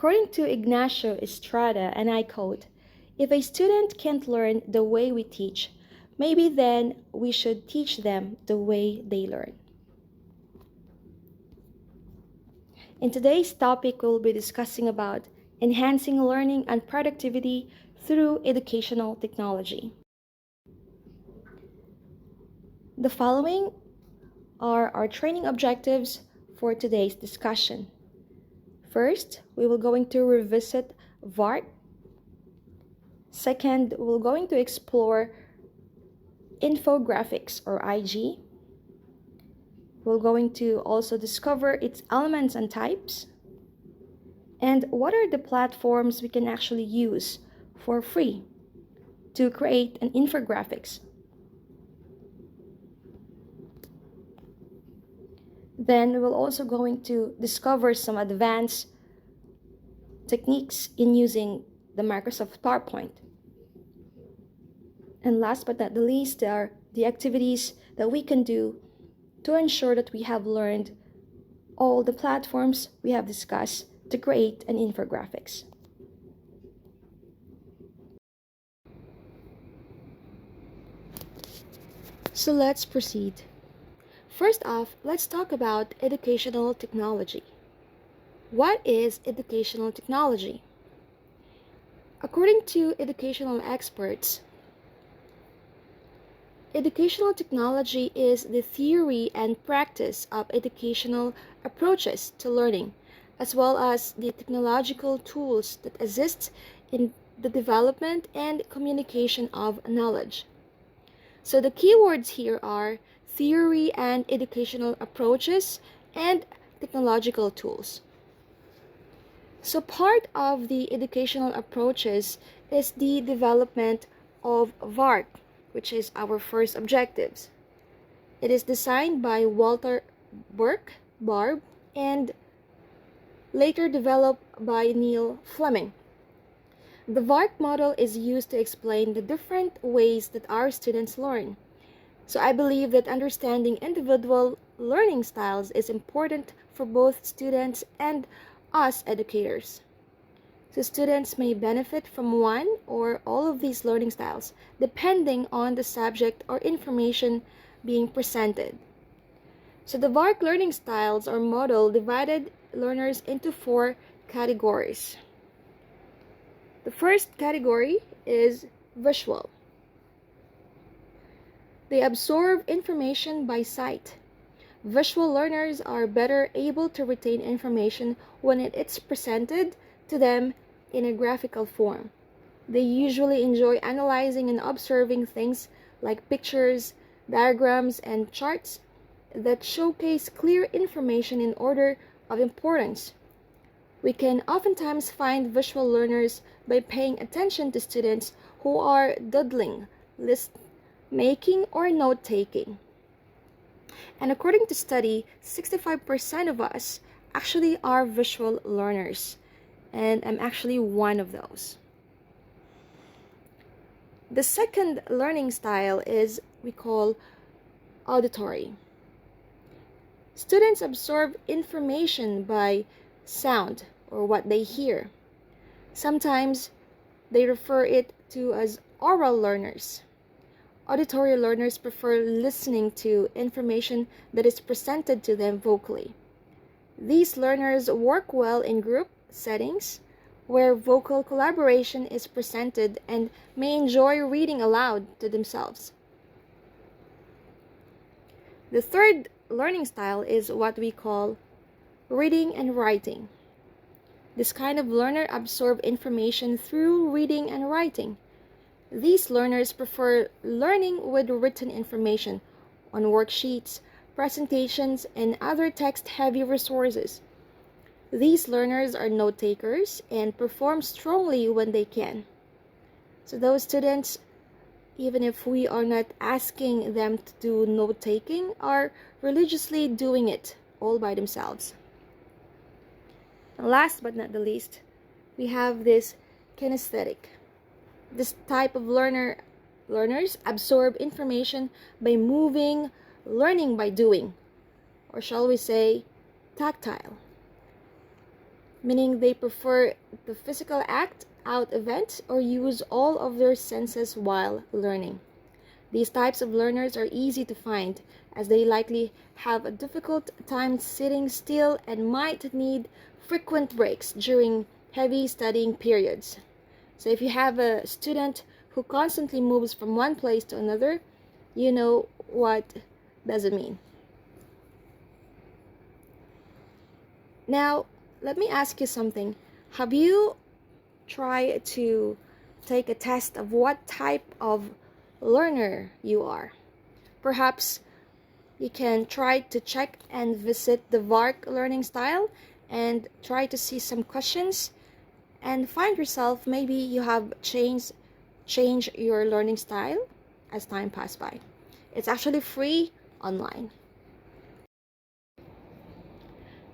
According to Ignacio Estrada, and I quote, "If a student can't learn the way we teach, maybe then we should teach them the way they learn." In today's topic, we'll be discussing about enhancing learning and productivity through educational technology. The following are our training objectives for today's discussion. First, we will going to revisit VARK. Second, we're going to explore Infographics or IG. We're going to also discover its elements and types. And what are the platforms we can actually use for free to create an infographics. Then we're also going to discover some advanced techniques in using the Microsoft PowerPoint. And last but not the least are the activities that we can do to ensure that we have learned all the platforms we have discussed to create an infographics. So let's proceed. First off, let's talk about educational technology. What is educational technology? According to educational experts, educational technology is the theory and practice of educational approaches to learning, as well as the technological tools that assist in the development and communication of knowledge. So the keywords here are theory and educational approaches and technological tools. So part of the educational approaches is the development of VARK, which is our first objectives. It is designed by Walter Barb, and later developed by Neil Fleming. The VARK model is used to explain the different ways that our students learn. So I believe that understanding individual learning styles is important for both students and us educators. So students may benefit from one or all of these learning styles, depending on the subject or information being presented. So the VARK learning styles or model divided learners into 4 categories. The first category is visual. They absorb information by sight. Visual learners are better able to retain information when it's presented to them in a graphical form. They usually enjoy analyzing and observing things like pictures, diagrams, and charts that showcase clear information in order of importance. We can oftentimes find visual learners by paying attention to students who are doodling, list making, or note-taking. And according to study, 65% of us actually are visual learners, and I'm actually one of those. The second learning style is we call auditory. Students absorb information by sound or what they hear. Sometimes they refer it to as oral learners. Auditory learners prefer listening to information that is presented to them vocally. These learners work well in group settings where vocal collaboration is presented and may enjoy reading aloud to themselves. The third learning style is what we call reading and writing. This kind of learner absorb information through reading and writing. These learners prefer learning with written information on worksheets, presentations, and other text-heavy resources. These learners are note-takers and perform strongly when they can. So those students, even if we are not asking them to do note-taking, are religiously doing it all by themselves. And last but not the least, we have this kinesthetic. This type of learners absorb information by moving, learning by doing, or shall we say, tactile. meaning they prefer the physical act out event or use all of their senses while learning. These types of learners are easy to find as they likely have a difficult time sitting still and might need frequent breaks during heavy studying periods. So if you have a student who constantly moves from one place to another, you know what does it mean. Now, let me ask you something. Have you tried to take a test of what type of learner you are? Perhaps you can try to check and visit the VARK learning style and try to see some questions and find yourself maybe you have changed your learning style as time passed by. It's actually free online.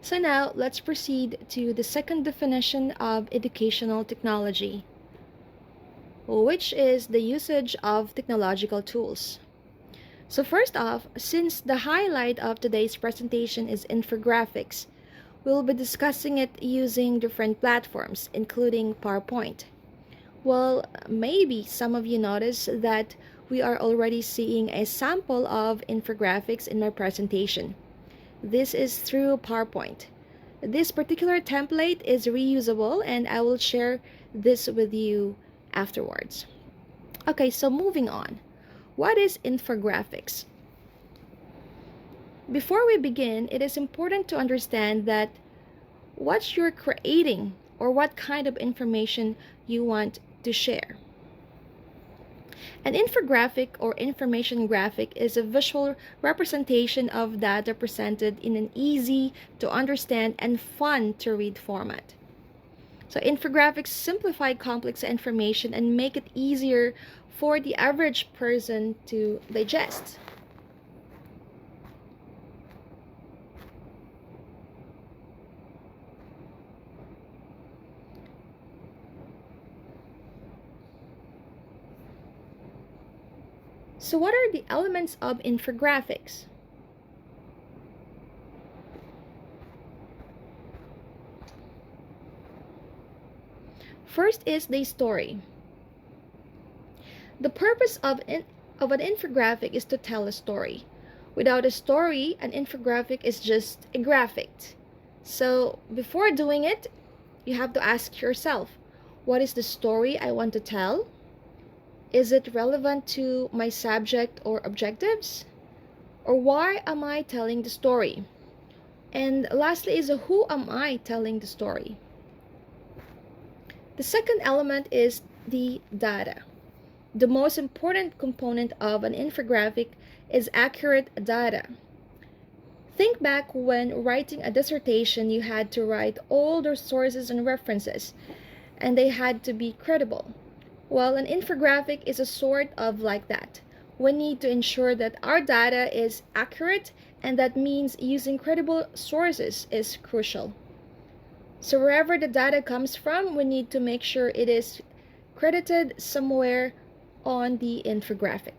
So now let's proceed to the second definition of educational technology, which is the usage of technological tools. So first off, since the highlight of today's presentation is infographics, we'll be discussing it using different platforms, including PowerPoint. Well, maybe some of you noticed that we are already seeing a sample of infographics in my presentation. This is through PowerPoint. This particular template is reusable and I will share this with you afterwards. Okay, so moving on. What is infographics? Before we begin, it is important to understand that what you're creating or what kind of information you want to share. An infographic or information graphic is a visual representation of data presented in an easy to understand and fun to read format. So infographics simplify complex information and make it easier for the average person to digest. So what are the elements of infographics? First is the story. The purpose of an infographic is to tell a story. Without a story, an infographic is just a graphic. So before doing it, you have to ask yourself, what is the story I want to tell? Is it relevant to my subject or objectives? Or why am I telling the story? And lastly is who am I telling the story? The second element is the data. The most important component of an infographic is accurate data. Think back when writing a dissertation, you had to write all the sources and references, and they had to be credible. Well, an infographic is a sort of like that. We need to ensure that our data is accurate, and that means using credible sources is crucial. So wherever the data comes from, we need to make sure it is credited somewhere on the infographic.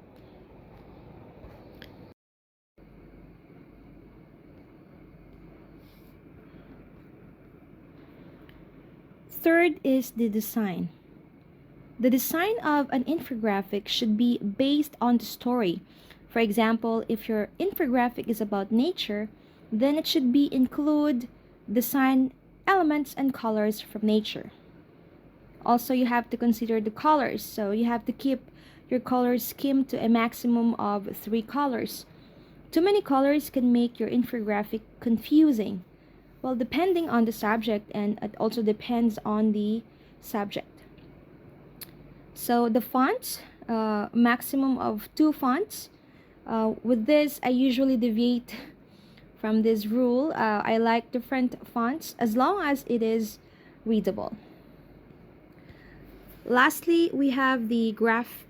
Third is the design. The design of an infographic should be based on the story. For example, if your infographic is about nature, then it should include design elements and colors from nature. Also, you have to consider the colors. So you have to keep your color scheme to a maximum of 3 colors. Too many colors can make your infographic confusing. Well, depending on the subject, and it also depends on the subject. So the fonts, maximum of 2 fonts. With this, I usually deviate from this rule. I like different fonts as long as it is readable. Lastly, we have the graph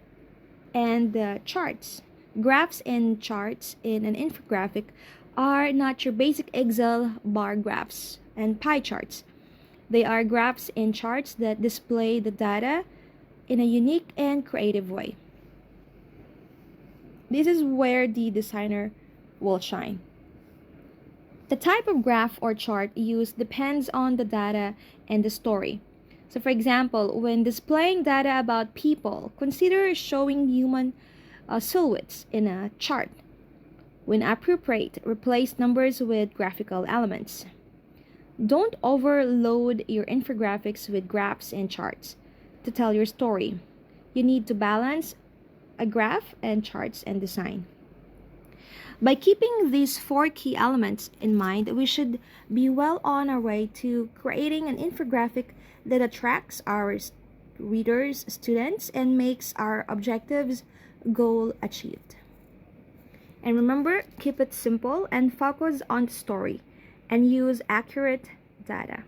and the charts. Graphs and charts in an infographic are not your basic Excel bar graphs and pie charts. They are graphs and charts that display the data in a unique and creative way. This is where the designer will shine. The type of graph or chart used depends on the data and the story. So, for example, when displaying data about people, consider showing human silhouettes in a chart. When appropriate, replace numbers with graphical elements. Don't overload your infographics with graphs and charts to tell your story. You need to balance a graph and charts and design. By keeping these four key elements in mind, we should be well on our way to creating an infographic that attracts our readers, students, and makes our objectives goal achieved. And remember, keep it simple and focus on the story and use accurate data.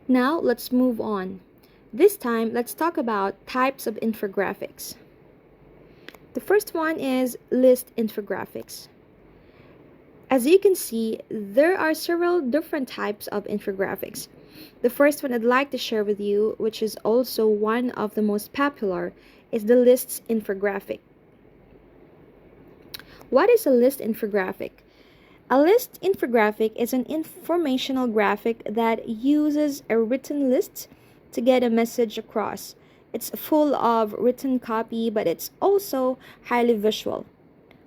Now let's move on. This time, let's talk about types of infographics. The first one is list infographics. As you can see, there are several different types of infographics. The first one I'd like to share with you, which is also one of the most popular, is the lists infographic. What is a list infographic? A list infographic is an informational graphic that uses a written list to get a message across. It's full of written copy, but it's also highly visual.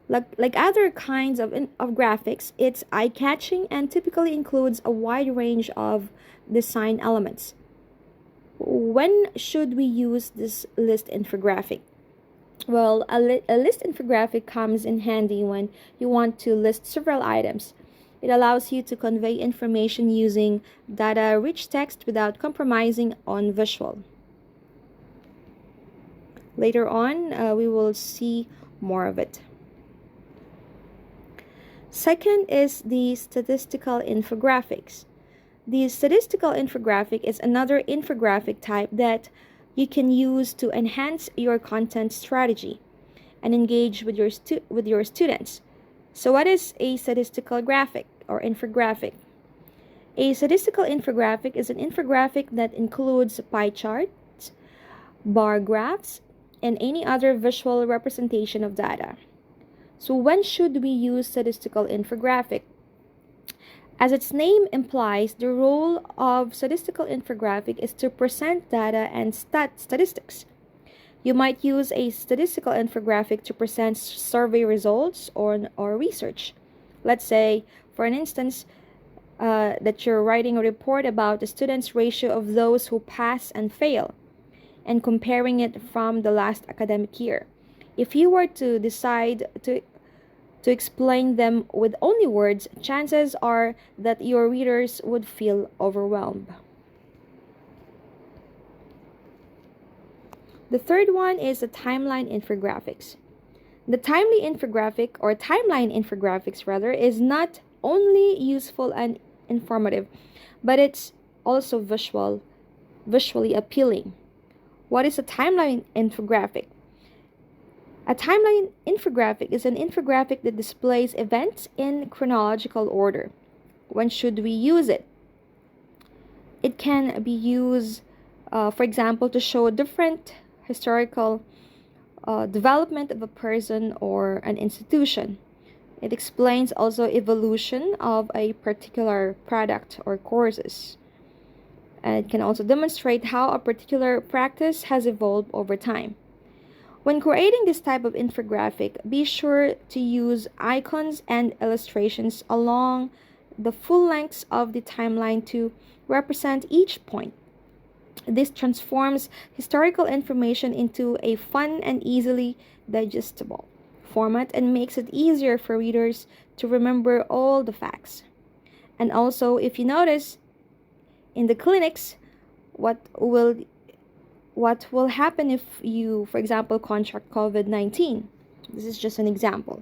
Like other kinds of graphics, it's eye-catching and typically includes a wide range of design elements. When should we use this list infographic? Well, a list infographic comes in handy when you want to list several items. It allows you to convey information using data-rich text without compromising on visual. Later on, we will see more of it. Second is the statistical infographics. The statistical infographic is another infographic type that you can use to enhance your content strategy and engage with your students. So what is a statistical graphic or infographic? A statistical infographic is an infographic that includes pie charts, bar graphs, and any other visual representation of data. So when should we use statistical infographic? As its name implies, the role of statistical infographic is to present data and statistics. You might use a statistical infographic to present survey results or research. Let's say, for an instance, that you're writing a report about the students' ratio of those who pass and fail and comparing it from the last academic year. If you were to decide to explain them with only words, chances are that your readers would feel overwhelmed. The third one is the timeline infographics. The timely infographic or timeline infographics rather is not only useful and informative, but it's also visually appealing. What is a timeline infographic? A timeline infographic is an infographic that displays events in chronological order. When should we use it? It can be used, for example, to show different historical development of a person or an institution. It explains also evolution of a particular product or courses. And it can also demonstrate how a particular practice has evolved over time. When creating this type of infographic, be sure to use icons and illustrations along the full lengths of the timeline to represent each point. This transforms historical information into a fun and easily digestible format and makes it easier for readers to remember all the facts. And also, if you notice, in the clinics, what will happen if you, for example, contract COVID-19? This is just an example.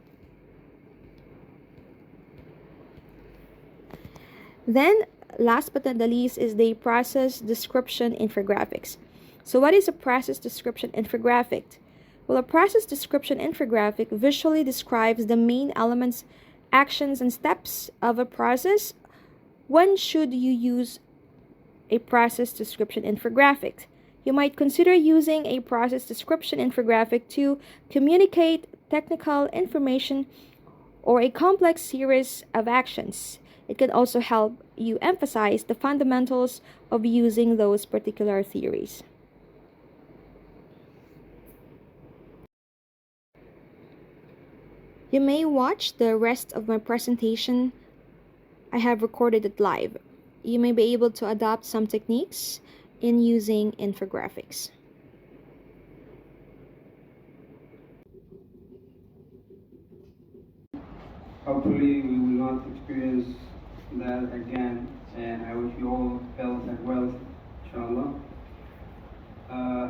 Then, last but not the least, is the process description infographics. So what is a process description infographic? Well, a process description infographic visually describes the main elements, actions, and steps of a process. When should you use a process description infographic? You might consider using a process description infographic to communicate technical information, or a complex series of actions. It can also help you emphasize the fundamentals of using those particular theories. You may watch the rest of my presentation. I have recorded it live. You may be able to adopt some techniques in using infographics. Hopefully we will not experience that again, and I wish you all health and wealth, inshallah. Uh,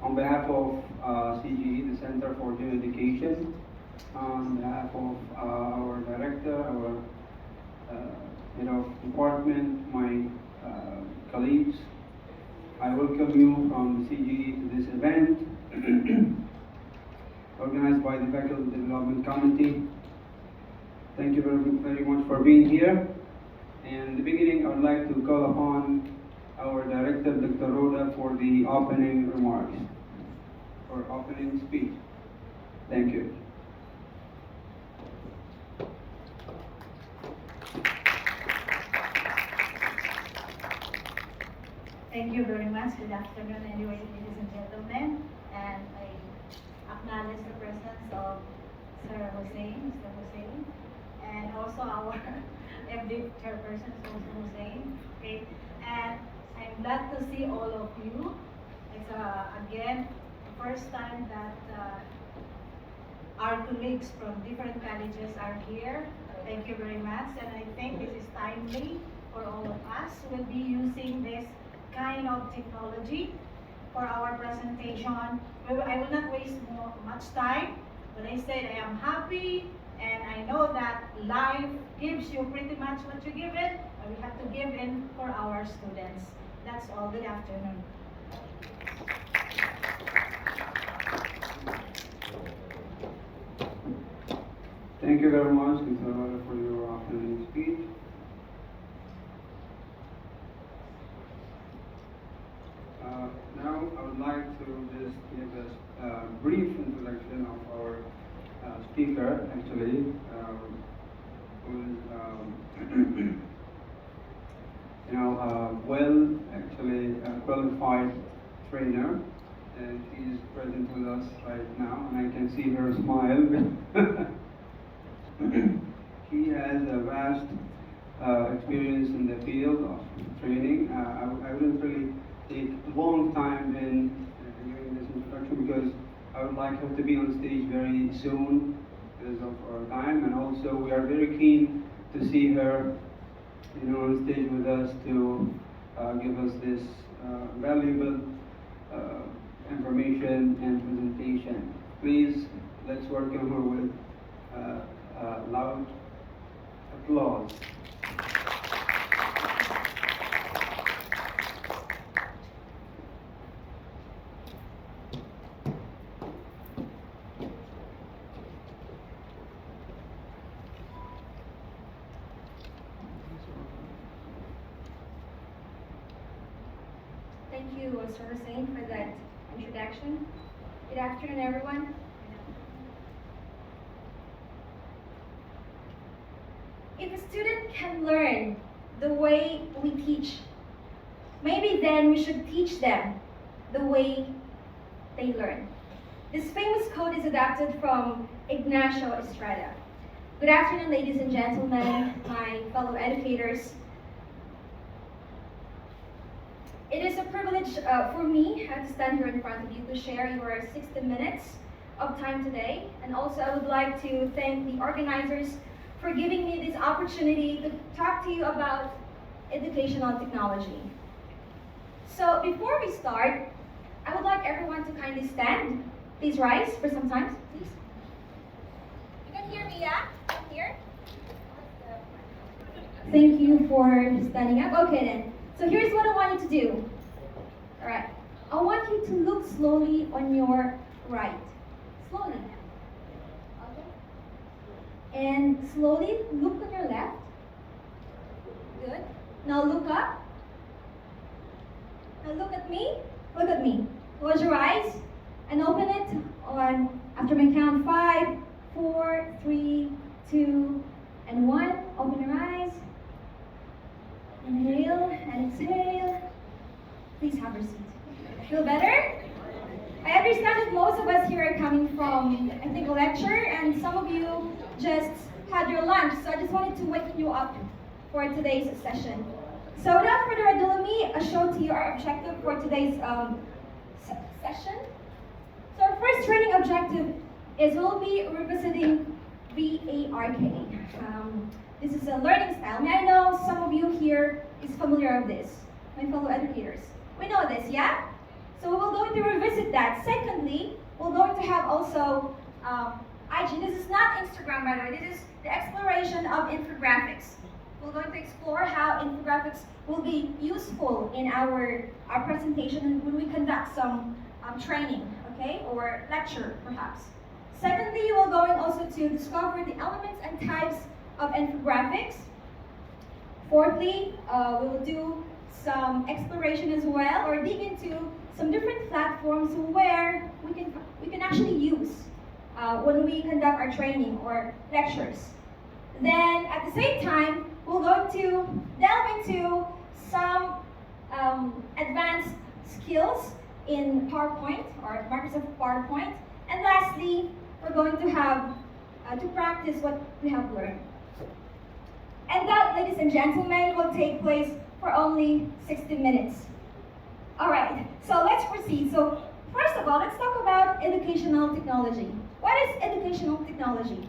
on behalf of CGE, the Center for Gender Education, on behalf of our director, our head of department, my colleagues, I welcome you from CGE to this event organized by the Faculty Development Committee. Thank you very much for being here. And in the beginning, I would like to call upon our director, Dr. Rhoda, for the opening remarks, or opening speech. Thank you. Thank you very much. Good afternoon, anyway, ladies and gentlemen. And I acknowledge the presence of Sir Hussein, Mr. Hussein, and also our FD chairperson, also Hussein. Okay, and I'm glad to see all of you. It's again the first time that our colleagues from different colleges are here. Thank you very much, and I think this is timely for all of us. We'll be using this kind of technology for our presentation. I will not waste much time, but I said I am happy, and I know that life gives you pretty much what you give it, and we have to give in for our students. That's all. Good afternoon. Thank you very much, Mr. Rhoda, for your opening speech. Now I would like to just give a brief introduction of our speaker, actually, who is, well, actually, a qualified trainer, and she is present with us right now, and I can see her smile. She has a vast experience in the field of training. I wouldn't really take a long time in giving this introduction because I would like her to be on stage very soon because of our time, and also we are very keen to see her, on stage with us to give us this valuable information and presentation. Please, let's welcome her with loud applause. Thank you, Mr. Hussein, for that introduction. Good afternoon, everyone. If a student can learn the way we teach, maybe then we should teach them the way they learn. This famous quote is adapted from Ignacio Estrada. Good afternoon, ladies and gentlemen, my fellow educators. It is a privilege for me to stand here in front of you to share your 60 minutes of time today. And also I would like to thank the organizers for giving me this opportunity to talk to you about educational technology. So before we start, I would like everyone to kindly stand. Please rise for some time, please. You can hear me, yeah? I'm here. Thank you for standing up. Okay then. So here's what I want you to do. All right. I want you to look slowly on your right. Slowly. Okay. And slowly look on your left. Good. Now look up. Now look at me. Look at me. Close your eyes. and open it on, after my count, 5, 4, 3, 2, and 1. Open your eyes. Inhale and exhale. Please have your seat. Feel better? I understand that most of us here are coming from, I think, a lecture, and some of you just had your lunch, so I just wanted to wake you up for today's session. So without further ado, let me show to you our objective for today's session. So our first training objective is we'll be revisiting VARK. This is a learning style. May I know some of you here is familiar with this, my fellow educators. We know this, yeah? So we're going to revisit that. Secondly, we're going to have also IG. This is not Instagram, by the way. This is the exploration of infographics. We're going to explore how infographics will be useful in our presentation when we conduct some training, okay, or lecture perhaps. Secondly, we're going also to discover the elements and types of infographics. Fourthly, we will do some exploration as well, or dig into some different platforms where we can actually use when we conduct our training or lectures. Then at the same time, we're going to delve into some advanced skills in PowerPoint or Microsoft PowerPoint. And lastly, we're going to have to practice what we have learned. And that, ladies and gentlemen, will take place for only 60 minutes. All right, so let's proceed. So first of all, let's talk about educational technology. What is educational technology?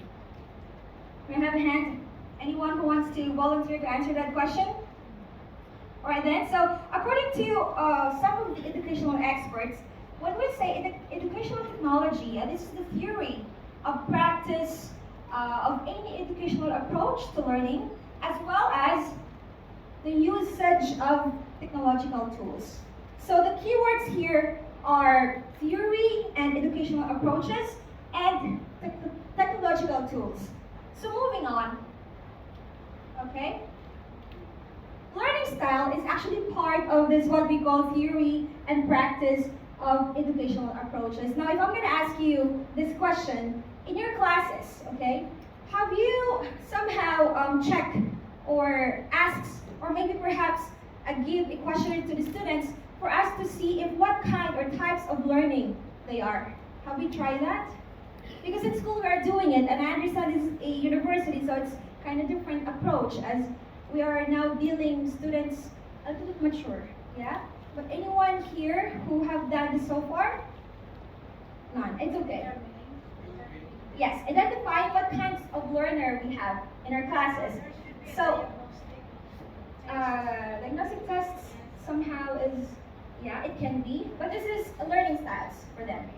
May I have a hand? Anyone who wants to volunteer to answer that question? All right then, so according to some of the educational experts, when we say educational technology, this is the theory of practice of any educational approach to learning, as well as the usage of technological tools. So the keywords here are theory and educational approaches and technological tools. So moving on, okay? Learning style is actually part of this what we call theory and practice of educational approaches. Now, if I'm going to ask you this question, in your classes, okay, have you somehow checked or asked, or maybe perhaps give a questionnaire to the students for us to see if what kind or types of learning they are? Have we tried that? Because in school we are doing it, and I understand this is a university, so it's kind of different approach as we are now dealing students a little bit mature, yeah? But anyone here who have done this so far? None, it's okay. Yes, identifying what kinds of learner we have in our classes. So, diagnostic tests somehow is, yeah, it can be, but this is a learning styles for them.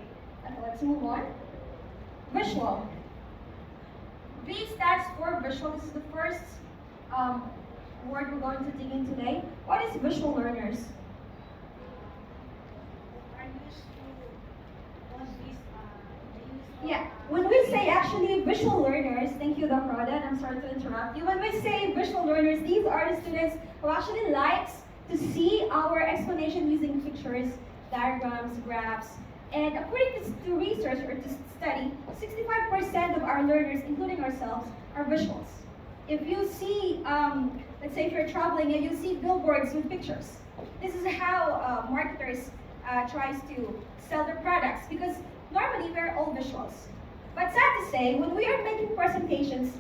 Okay, let's move on. Visual. V stands for visual. This is the first word we're going to dig in today. What is visual learners? Yeah, when we say actually visual learners, thank you, Dr. Rodan, I'm sorry to interrupt you. When we say visual learners, these are the students who actually likes to see our explanation using pictures, diagrams, graphs. And according to research or to study, 65% of our learners, including ourselves, are visuals. If you see, let's say if you're traveling and you see billboards with pictures, this is how marketers tries to sell their products, because normally we're all visuals. But sad to say, when we are making presentations,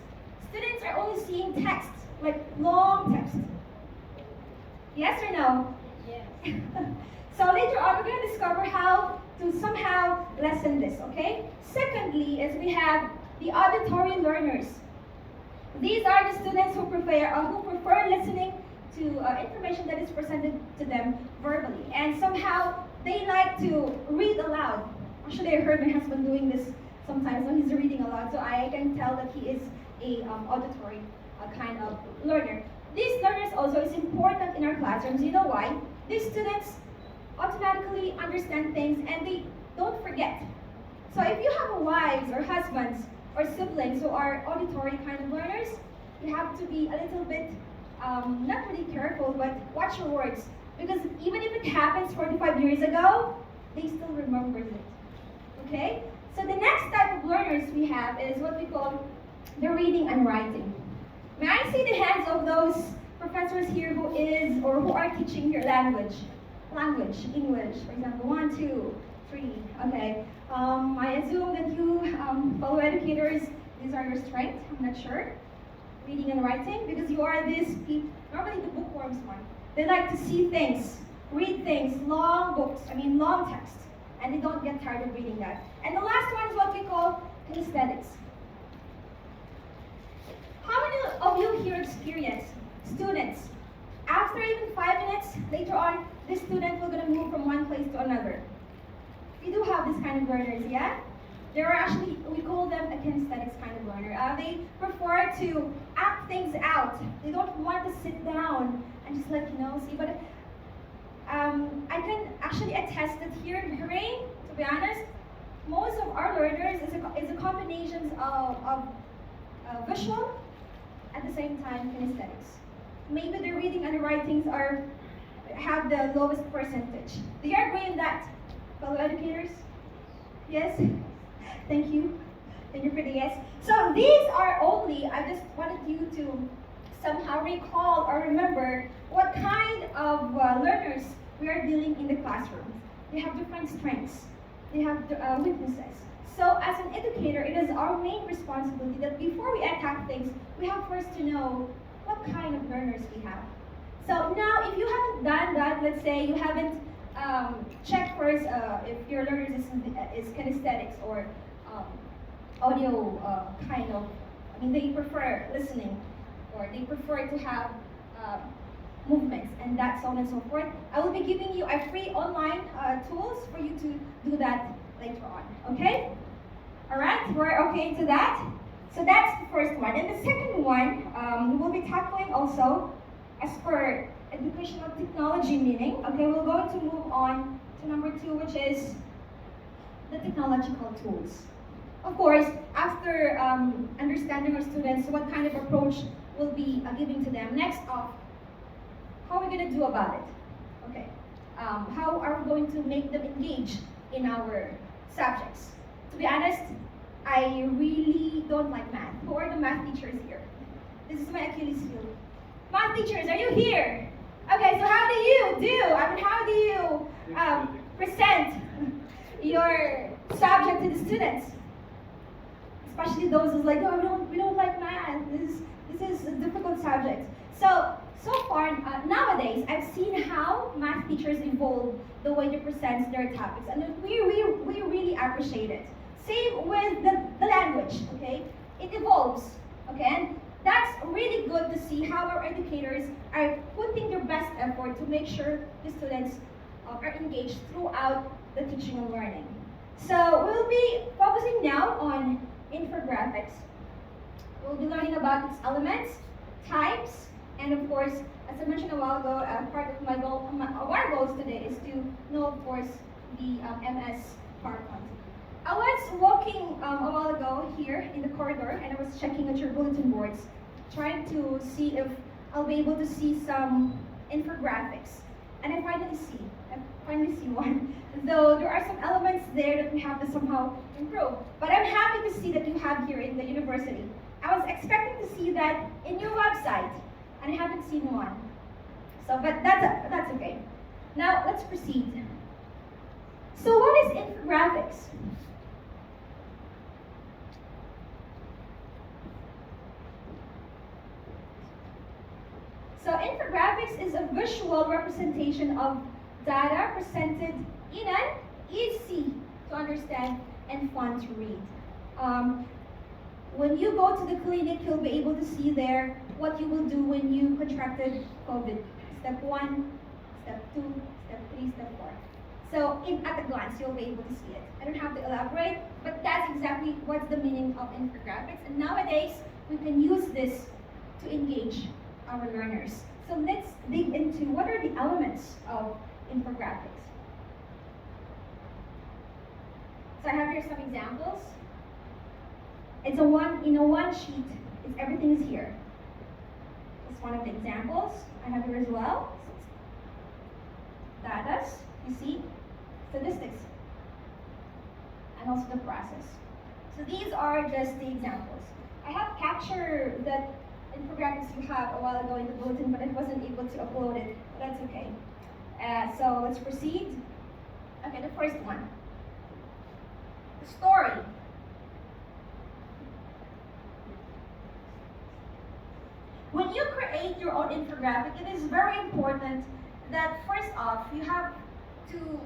students are only seeing text, like long text. Yes or no? Yes. So later on, we're going to discover how to somehow lessen this, okay? Secondly, is we have the auditory learners. These are the students who prefer listening to information that is presented to them verbally. And somehow, they like to read aloud. Actually, I heard my husband doing this sometimes when he's reading aloud, so I can tell that he is a auditory kind of learner. These learners also is important in our classrooms. You know why? These students automatically understand things and they don't forget. So if you have wives or husbands or siblings who are auditory kind of learners, you have to be a little bit, not really careful, but watch your words. Because even if it happens 45 years ago, they still remember it. Okay? So the next type of learners we have is what we call the reading and writing. May I see the hands of those professors here who is or who are teaching your language? Language, English, for example, 1, 2, 3. Okay. I assume that you fellow educators, these are your strengths. I'm not sure. Reading and writing, because you are these people. Normally the bookworms one. They like to see things, read things, long books. Long text, and they don't get tired of reading that. And the last one is what we call kinesthetics. How many of you here experience students, after even 5 minutes, later on, this student will gonna move from one place to another? We do have this kind of learners, yeah? There are actually, we call them a kinesthetics kind of learner. They prefer to act things out. They don't want to sit down and just see. But I can actually attest that here in Bahrain, to be honest, most of our learners is a combination of visual, at the same time kinesthetics. Maybe the reading and the writings have the lowest percentage. Do you agree in that, fellow educators? Yes? Thank you. Thank you for the yes. So these are only, I just wanted you to somehow recall or remember what kind of learners we are dealing in the classroom. They have different strengths. They have weaknesses. So as an educator, it is our main responsibility that before we attack things, we have first to know what kind of learners we have. So now, if you haven't done that, let's say you haven't checked first if your learners is kinesthetics or audio kind of, they prefer listening or they prefer to have movements and that so on and so forth. I will be giving you a free online tools for you to do that later on, okay? All right, we're okay to that? So that's the first one. And the second one, we will be tackling also as per educational technology meaning. Okay, we're going to move on to number 2, which is the technological tools. Of course, after understanding our students what kind of approach we'll be giving to them, next off, how are we going to do about it? Okay, how are we going to make them engage in our subjects? To be honest, I really don't like math. Who are the math teachers here? This is my Achilles heel. Math teachers, are you here? Okay, so how do you do? How do you present your subject to the students? Especially those who's like, no, we don't like math. This is a difficult subject. So far, nowadays, I've seen how math teachers evolve the way they present their topics, and we really appreciate it. Same with the language, okay? It evolves, okay? And that's really good to see how our educators are putting their best effort to make sure the students are engaged throughout the teaching and learning. So we'll be focusing now on infographics. We'll be learning about its elements, types, and of course, as I mentioned a while ago, part of our goals today is to know, of course, the MS PowerPoint. I was walking a while ago here in the corridor, and I was checking at your bulletin boards, trying to see if I'll be able to see some infographics. And I finally see one. Though there are some elements there that we have to somehow improve. But I'm happy to see that you have here in the university. I was expecting to see that in your website, and I haven't seen one. So, but that's okay. Now, let's proceed. So what is infographics? So infographics is a visual representation of data presented in an easy to understand and fun to read. When you go to the clinic, you'll be able to see there what you will do when you contracted COVID. Step 1, step 2, step 3, step 4. So at a glance, you'll be able to see it. I don't have to elaborate, but that's exactly what's the meaning of infographics. And nowadays, we can use this to engage our learners. So let's dig into what are the elements of infographics. So I have here some examples. It's in a one sheet. Everything is here. It's one of the examples. I have here as well. Data, you see, statistics. and also the process. So these are just the examples. I have captured that infographics you have a while ago in the bulletin, but I wasn't able to upload it. But that's okay. So let's proceed. Okay, the first one. The story. When you create your own infographic, it is very important that first off, you have to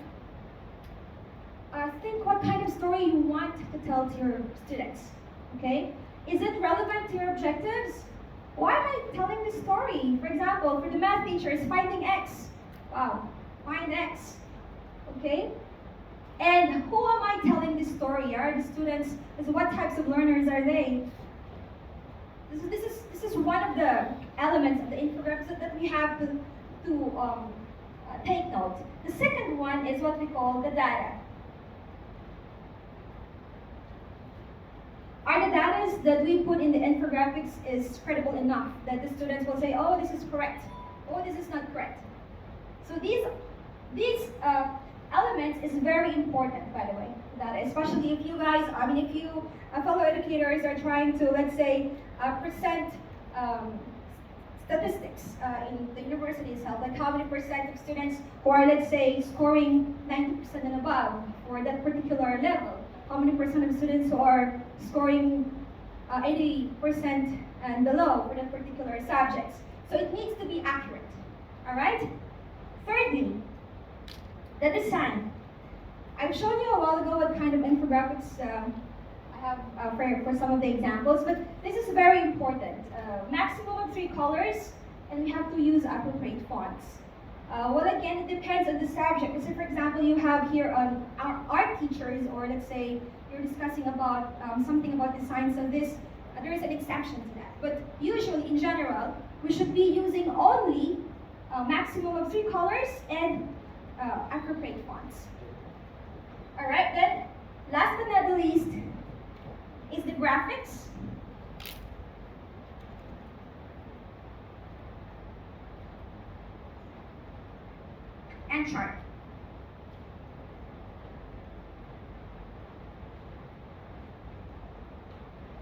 think what kind of story you want to tell to your students. Okay? Is it relevant to your objectives? Why am I telling this story? For example, for the math teacher, is finding X. Wow, find X. Okay? And who am I telling this story? Are the students? What types of learners are they? This is one of the elements of the infographics that we have to take note. The second one is what we call the data. Are the data that we put in the infographics is credible enough that the students will say, oh, this is correct, oh, this is not correct. So these elements is very important, by the way. That especially if you guys, if you fellow educators are trying to, let's say, present statistics in the university itself, like how many percent of students who are, let's say, scoring 90% and above for that particular level, how many percent of students who are scoring 80% and below for that particular subjects. So it needs to be accurate, all right? Thirdly, the design. I've shown you a while ago what kind of infographics I have for some of the examples, but this is very important. Maximum of 3 colors, and we have to use appropriate fonts. Well, again, it depends on the subject. So, for example, you have here on art teachers, or let's say you're discussing about something about design, so there is an exception to that. But usually, in general, we should be using only maximum of 3 colors and appropriate fonts. All right, then, last but not the least, is the graphics. And chart.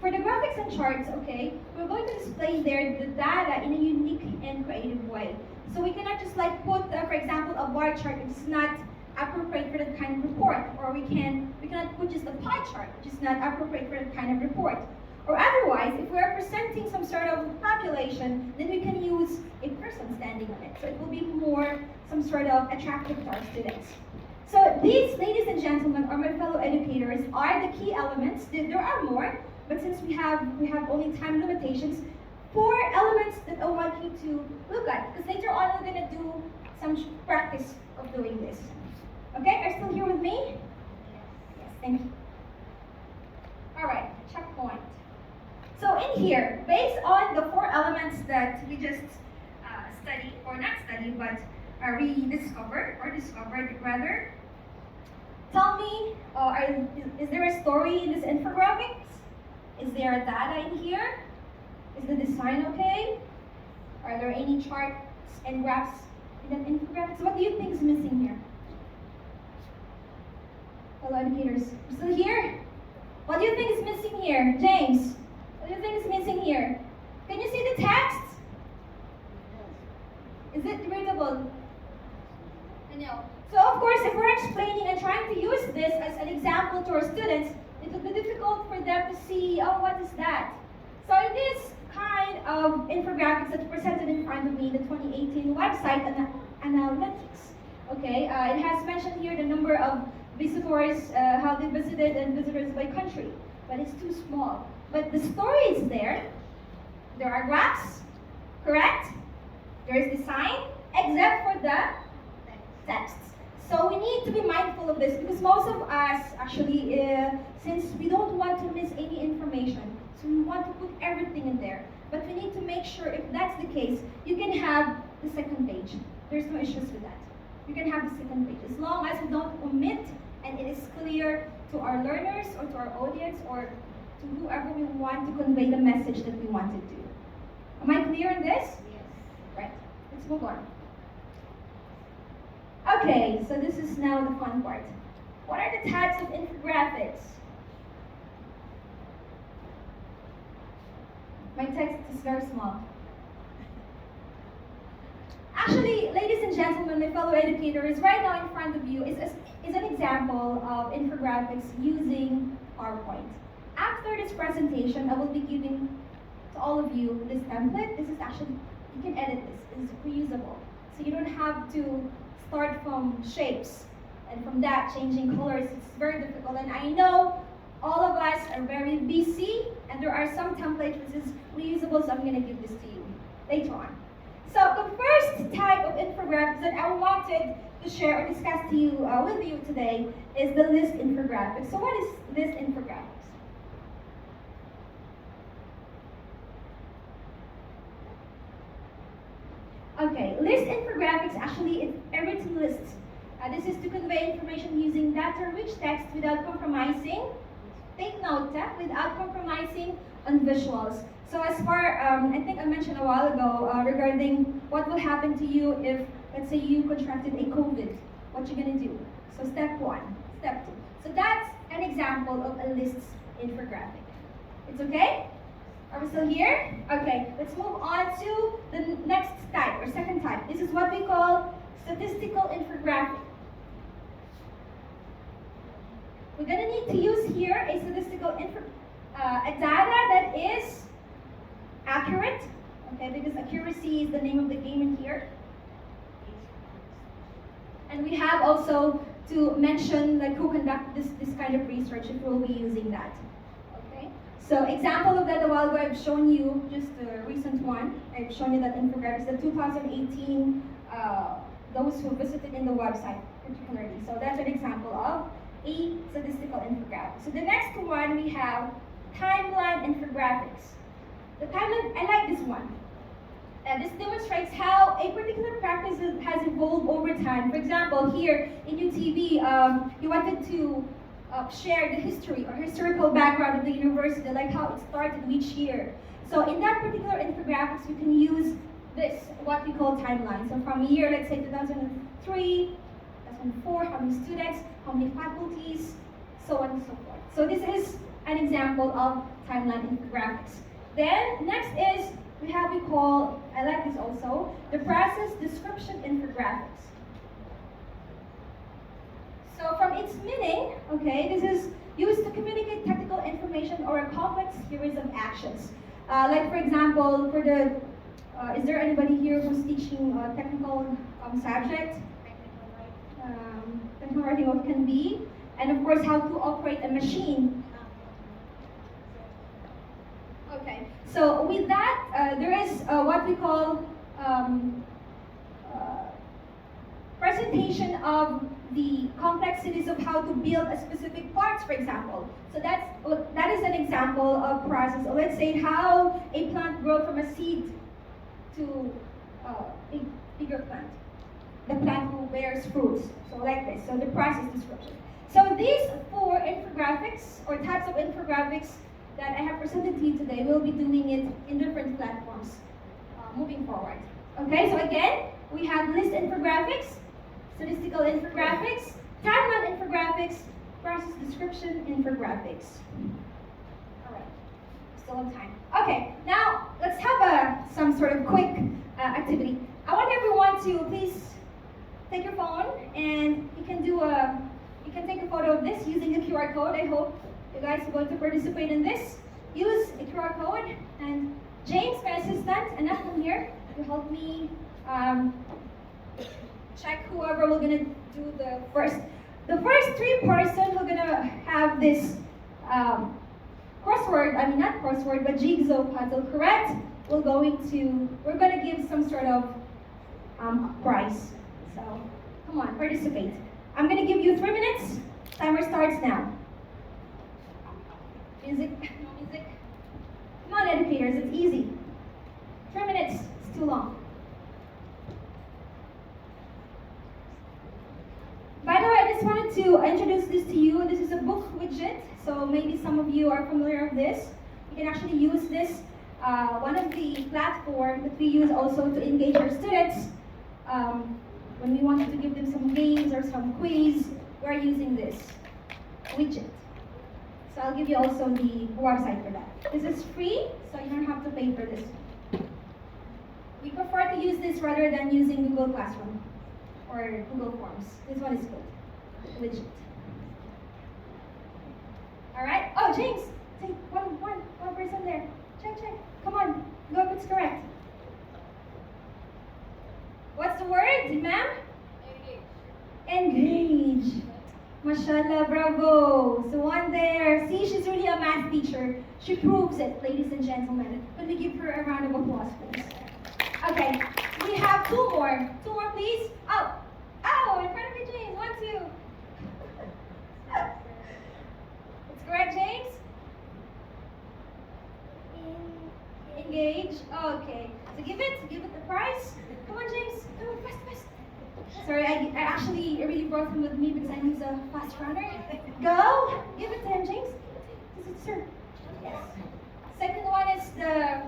For the graphics and charts, okay, we're going to display there the data in a unique and creative way. So we cannot just like put, for example, a bar chart which is not appropriate for that kind of report, or we cannot put just a pie chart which is not appropriate for that kind of report. Or otherwise, if we are presenting some sort of population, then we can use a person standing on it. So it will be more some sort of attractive to our students. So these, ladies and gentlemen, or my fellow educators, are the key elements. There are more, but since we have only time limitations, 4 elements that I want you to look at, because later on we're going to do some practice of doing this. Okay, are you still here with me? Yes, thank you. All right, checkpoint. So in here, based on the 4 elements that we just studied, or not studied, but rediscovered, or discovered rather, tell me, is there a story in this infographics? Is there a data in here? Is the design okay? Are there any charts and graphs in that infographics? What do you think is missing here? Hello, educators. You still here? What do you think is missing here? James, what do you think is missing here? Can you see the text? Is it readable? No. So of course, if we're explaining and trying to use this as an example to our students, it will be difficult for them to see, oh, what is that? So in this kind of infographics that's presented in front of me, the 2018 website analytics, okay, it has mentioned here the number of visitors, how they visited, and visitors by country, but it's too small. But the story is there. There are graphs, correct? There is design, except for the texts. So we need to be mindful of this, because most of us actually, since we don't want to miss any information, so we want to put everything in there. But we need to make sure, if that's the case, you can have the second page. There's no issues with that. You can have the second page, as long as we don't omit and it is clear to our learners or to our audience or to whoever we want to convey the message that we want to do. Am I clear in this? Yes. Right. Let's move on. Okay, so this is now the fun part. What are the types of infographics? My text is very small. Actually, ladies and gentlemen, my fellow educators, right now in front of you is an example of infographics using PowerPoint. After this presentation, I will be giving to all of you this template. This is actually, you can edit this. This is reusable. So you don't have to start from shapes and from that changing colors. It's very difficult. And I know all of us are very busy and there are some templates which is reusable, so I'm going to give this to you later on. So the first type of infographics that I wanted to share or discuss to you with you today is the list infographics. So what is list infographics? Okay, list infographics actually it's a written list. This is to convey information using data-rich text without compromising. Take note, without compromising on visuals. So as far, I think I mentioned a while ago regarding what will happen to you if, let's say, you contracted a COVID. What you're gonna do? So step one, step two. So that's an example of a list infographic. It's okay? Are we still here? Okay, let's move on to the next type or second type. This is what we call statistical infographic. We're gonna need to use here a statistical a data that is accurate, okay, because accuracy is the name of the game in here. And we have also to mention like who conducted this kind of research if we'll be using that. Okay. So example of that a while ago, I've shown you just a recent one. I've shown you that infographics, the 2018, those who visited in the website particularly. So that's an example of a statistical infographic. So the next one we have timeline infographics. The timeline, I like this one. This demonstrates how a particular practice has evolved over time. For example, here in UTB, you wanted to share the history or historical background of the university, like how it started each year. So in that particular infographics, you can use this, what we call timeline. So from year, let's say 2003, 2004, how many students, how many faculties, so on and so forth. So this is an example of timeline infographics. Then next is we call, I like this also, the process description infographics. So from its meaning, okay, this is used to communicate technical information or a complex series of actions. Like for example, for the, is there anybody here who's teaching a technical subject? Technical writing, what can be, and of course how to operate a machine. Okay, so with that, there is what we call presentation of the complexities of how to build a specific parts, for example. So that is an example of process. Or let's say how a plant grows from a seed to a bigger plant. The plant who bears fruits. So like this. So the process description. So these four infographics or types of infographics that I have presented to you today, we'll be doing it in different platforms moving forward. Okay, so again, we have list infographics, statistical infographics, timeline infographics, process description infographics. All right, still on time. Okay, now let's have some sort of quick activity. I want everyone to please take your phone and you can take a photo of this using the QR code. I hope you guys are going to participate in this. Use a QR code, and James, my assistant, and I'm here to help me check whoever we're gonna do the first. The first three person who are gonna have this crossword, I mean not crossword, but jigsaw puzzle correct, we're gonna give some sort of prize. So come on, participate. I'm gonna give you 3 minutes. Timer starts now. Music, no music. Come on, educators, it's easy. 3 minutes, it's too long. By the way, I just wanted to introduce this to you. This is a book widget, so maybe some of you are familiar with this. You can actually use this. One of the platforms that we use also to engage our students when we wanted to give them some games or some quiz, we're using this widget. So I'll give you also the website for that. This is free, so you don't have to pay for this. We prefer to use this rather than using Google Classroom or Google Forms. This one is good. Widget. Alright? Oh, James! Take one person there. Check. Come on. Go if it's correct. What's the word, ma'am? Engage. Mashallah, bravo. So one there. See, she's really a math teacher. She proves it, ladies and gentlemen. Can we give her a round of applause, please? Okay, we have two more. Two more, please. Oh, in front of you, James. 1, 2. It's correct, James? Engage. Okay. So give it the prize. Come on, James. Come on, fast. Sorry, I actually really brought him with me because I know he's a fast runner. Go. Give it to him, James. This is sir. Yes. Second one is the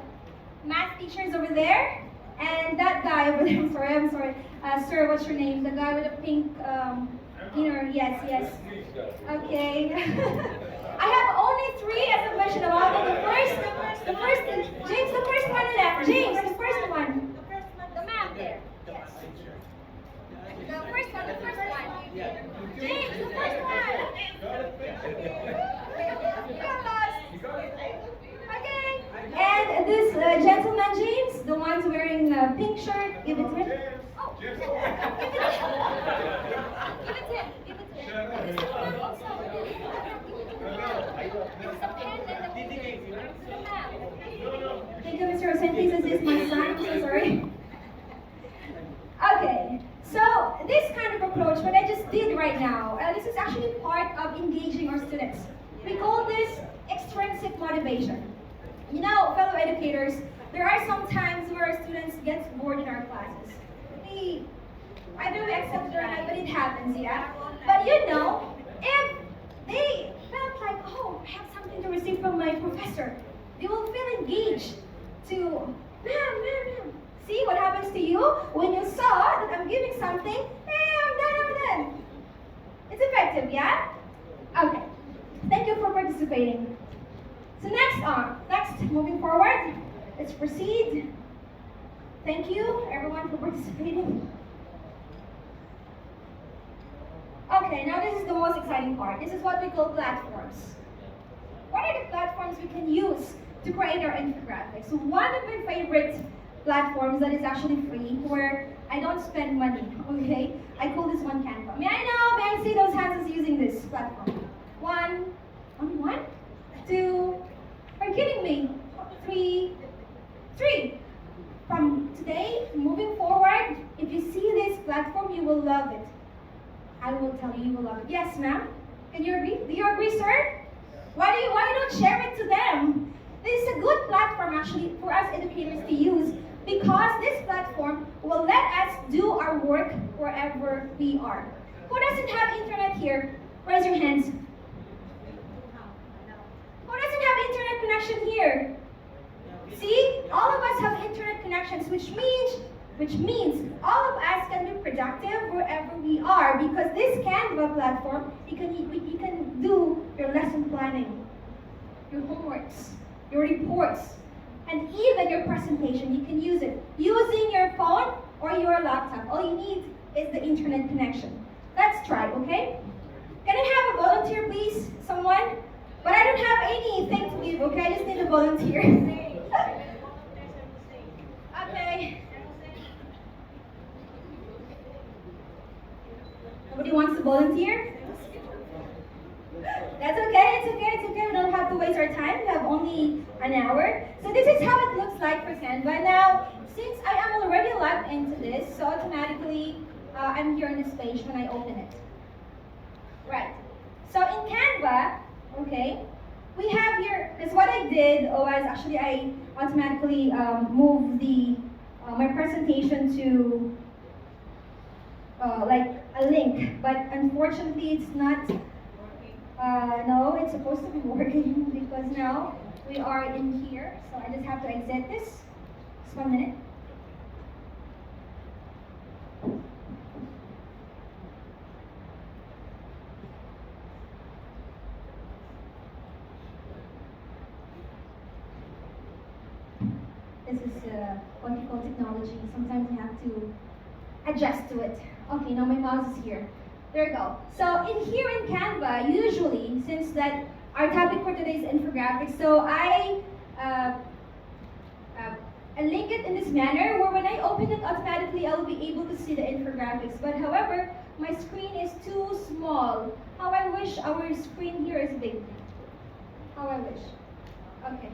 math teachers over there. And that guy over there, I'm sorry. Sir, what's your name? The guy with the pink inner, yes. Okay. I have only 3 as I mentioned about it. The first, James, the first one left. James, the first one. The map there. Yes. The first one. James, the first one. You got lost. Okay. And this gentleman, James, the one's wearing a pink shirt, give it to him. Oh, give it to him. Give it to him. Thank you, Mr. Hussein. Please assist my son. I'm so sorry. Okay, so this kind of approach, what I just did right now, this is actually part of engaging our students. We call this extrinsic motivation. You know, fellow educators, there are some times where our students get bored in our classes. Either we accept it or not, but it happens, yeah? But you know, if they felt like, oh, I have something to receive from my professor, they will feel engaged to, ma'am. See what happens to you when you saw that I'm giving something, I'm done. It's effective, yeah? Okay. Thank you for participating. So next, moving forward, let's proceed. Thank you, everyone, for participating. Okay, now this is the most exciting part. This is what we call platforms. What are the platforms we can use to create our infographics? So one of my favorite platforms that is actually free, where I don't spend money, okay? I call this one Canva. May I see those hands as using this platform? Only one? 2, are you kidding me? 3. From today, moving forward, if you see this platform, you will love it. I will tell you, you will love it. Yes, ma'am? Can you agree? Do you agree, sir? Why don't share it to them? This is a good platform actually for us educators to use because this platform will let us do our work wherever we are. Who doesn't have internet here? Raise your hands. Who doesn't have internet connection here? See, all of us have internet connections, which means all of us can be productive wherever we are because this Canva platform, you can do your lesson planning, your homeworks, your reports, and even your presentation. You can use it using your phone or your laptop. All you need is the internet connection. Let's try, okay? Can I have a volunteer, please? Someone? But I don't have anything to give, okay? I just need a volunteer. Okay. Nobody wants to volunteer? That's okay, it's okay. We don't have to waste our time. We have only an hour. So this is how it looks like for Canva. Now, since I am already logged into this, so automatically I'm here on this page when I open it. Right. So in Canva, okay, we have here, that's what I did, was actually I automatically moved my presentation to like a link, but unfortunately it's not, no, it's supposed to be working because now we are in here, so I just have to exit this. Just 1 minute. this is what we call technology. Sometimes you have to adjust to it. Okay, now my mouse is here. There we go. So in here in Canva, usually, since that our topic for today is infographics, so I link it in this manner where when I open it automatically, I will be able to see the infographics. But however, my screen is too small. How I wish our screen here is big. How I wish. Okay.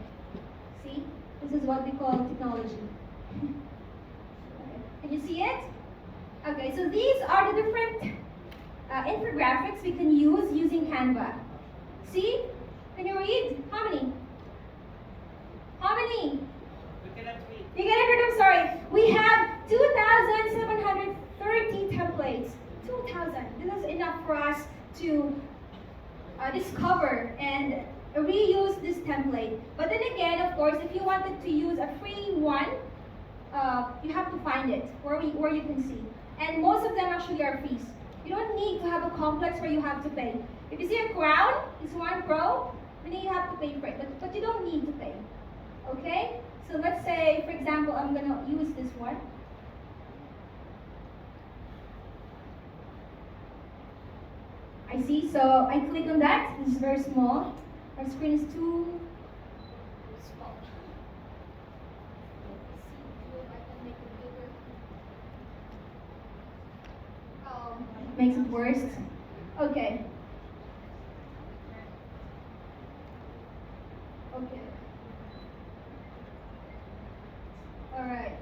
See? This is what we call technology. Okay. Can you see it? Okay, so these are the different infographics we can use using Canva. See? Can you read? How many? How many? You cannot read, I'm sorry. We have 2,730 templates. 2,000. This is enough for us to discover and reuse this template. But then again, of course, if you wanted to use a free one, you have to find it where you can see. And most of them actually are fees. You don't need to have a complex where you have to pay. If you see a crown, it's 1 pro, then you have to pay for it. But you don't need to pay. Okay? So let's say, for example, I'm going to use this one. I see, so I click on that. This is very small. Our screen is too small. Let's see if I can make it bigger. Makes it worse. Okay. Okay. Alright.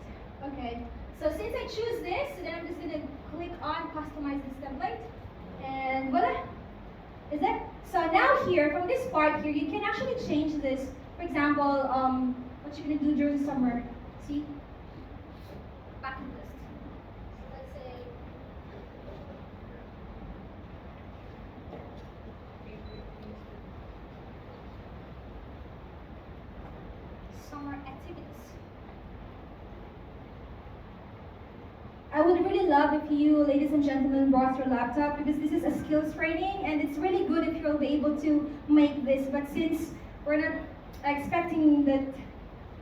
Okay. So since I choose this, then I'm just going to click on customize this template. And voila! Is that? So now here, from this part here, you can actually change this. For example, what you're going to do during summer. See? Bucket list. So let's say summer activities. I would really love if you, ladies and gentlemen, brought your laptop because this is a skills training and it's really good if you'll be able to make this. But since we're not expecting that,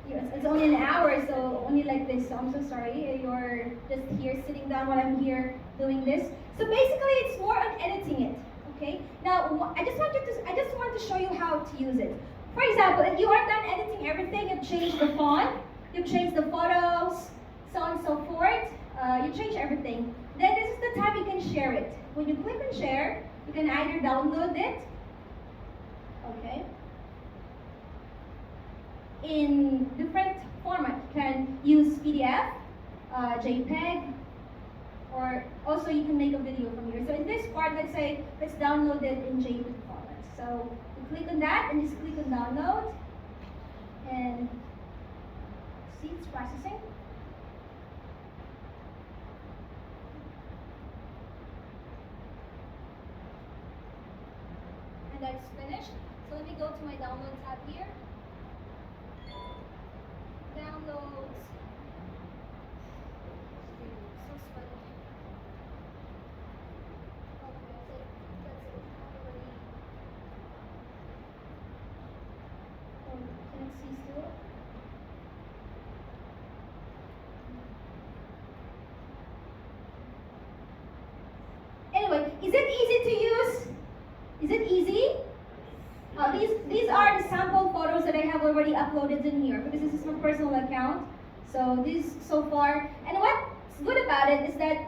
it's only an hour, so only like this. So I'm so sorry. You're just here sitting down while I'm here doing this. So basically, it's more on editing it. Okay. Now I just want to show you how to use it. For example, if you are done editing everything, you've changed the font, you've changed the photos, so on and so forth. You change everything. Then this is the time you can share it. When you click on share, you can either download it, okay, in different format. You can use PDF, JPEG, or also you can make a video from here. So in this part, let's say, let's download it in JPEG format. So you click on that and just click on download, and see it's processing. And that's finished. So let me go to my download tab here. Downloads. So sweaty. Okay, that's it. Oh, can it see still? Anyway, is it easy to use? Is it easy? These are the sample photos that I have already uploaded in here because this is my personal account. So this so far, and what's good about it is that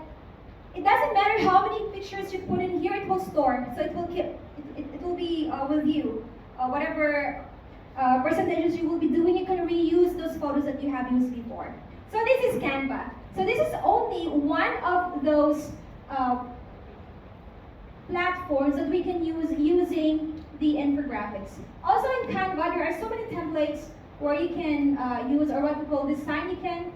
it doesn't matter how many pictures you put in here, it will store. So it will keep, it will be with you. Whatever percentages you will be doing, you can reuse those photos that you have used before. So this is Canva. So this is only one of those platforms that we can use using the infographics. Also in Canva, there are so many templates where you can use, or what we call design you can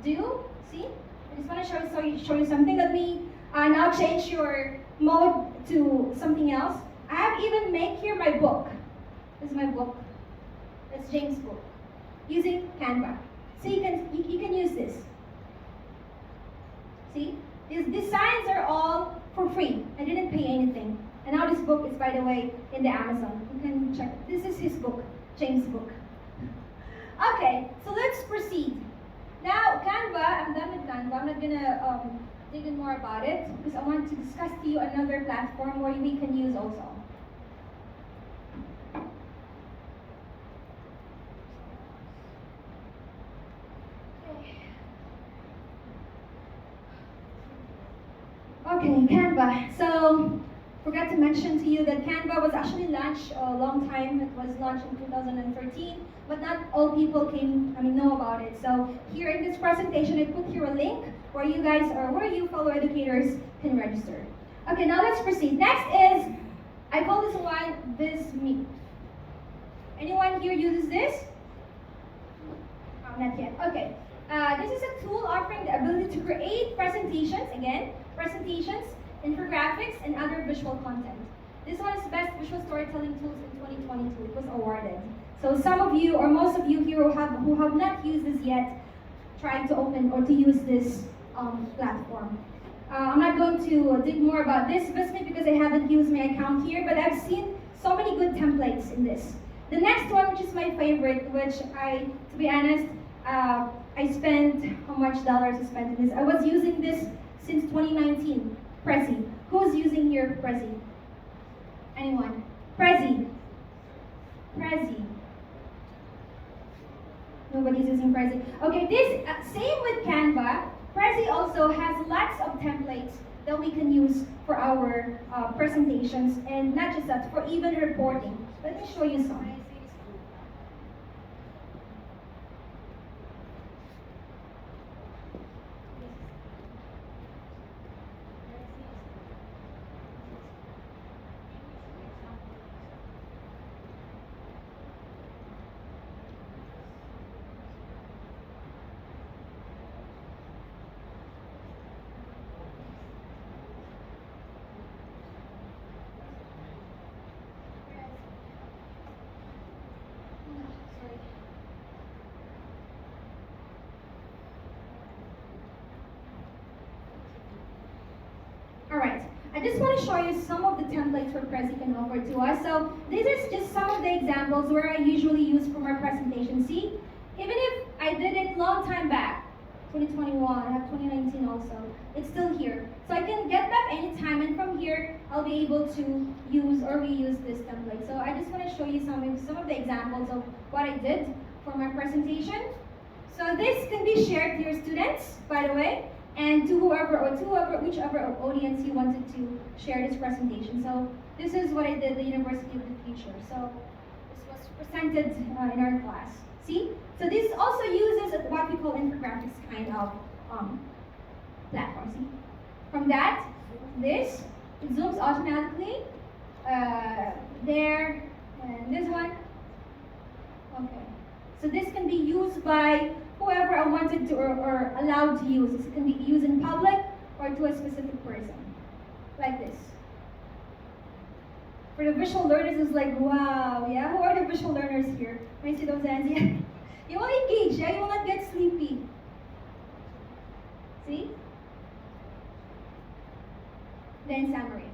do. See? I just want to show you something. Let me now change your mode to something else. I have even made here my book. This is my book. That's James' book. Using Canva. So you can use this. See? These designs are all for free. I didn't pay anything. And now this book is, by the way, in the Amazon. You can check. This is his book, James' book. Okay, so let's proceed. Now, Canva, I'm done with Canva. I'm not gonna dig in more about it because I want to discuss to you another platform where we can use also. Okay, Canva. So, forgot to mention to you that Canva was actually launched a long time. It was launched in 2013, but not all people know about it. So here in this presentation, I put here a link where you guys or where you fellow educators can register. Okay, now let's proceed. Next is, I call this one This Me. Anyone here uses this? Oh, not yet. Okay. This is a tool offering the ability to create presentations, infographics, and other visual content. This one is Best Visual Storytelling Tools in 2022. It was awarded. So some of you, or most of you here who have not used this yet, try to open or to use this platform. I'm not going to dig more about this business because I haven't used my account here, but I've seen so many good templates in this. The next one, which is my favorite, which to be honest, I spent, how much dollars I spent in this? I was using this since 2019, Prezi. Who's using here Prezi? Anyone? Prezi. Nobody's using Prezi. Okay, this, same with Canva, Prezi also has lots of templates that we can use for our presentations, and not just that, for even reporting. Let me show you some. Alright, I just want to show you some of the templates where Prezi can offer to us. So these are just some of the examples where I usually use for my presentation. See, even if I did it long time back, 2021, I have 2019 also, it's still here. So I can get back anytime, and from here, I'll be able to use or reuse this template. So I just want to show you some of the examples of what I did for my presentation. So this can be shared to your students, by the way, and to whichever audience you wanted to share this presentation. So this is what I did at the University of the Future. So this was presented in our class. See? So this also uses what we call Infographics kind of platform. See? From that, it zooms automatically. There, and this one. Okay. So this can be used by whoever I wanted to or allowed to use. This can be used in public or to a specific person. Like this. For the visual learners, it's like, wow, yeah? Who are the visual learners here? Can I see those hands? Yeah. You will engage, yeah? You will not get sleepy. See? Then summary.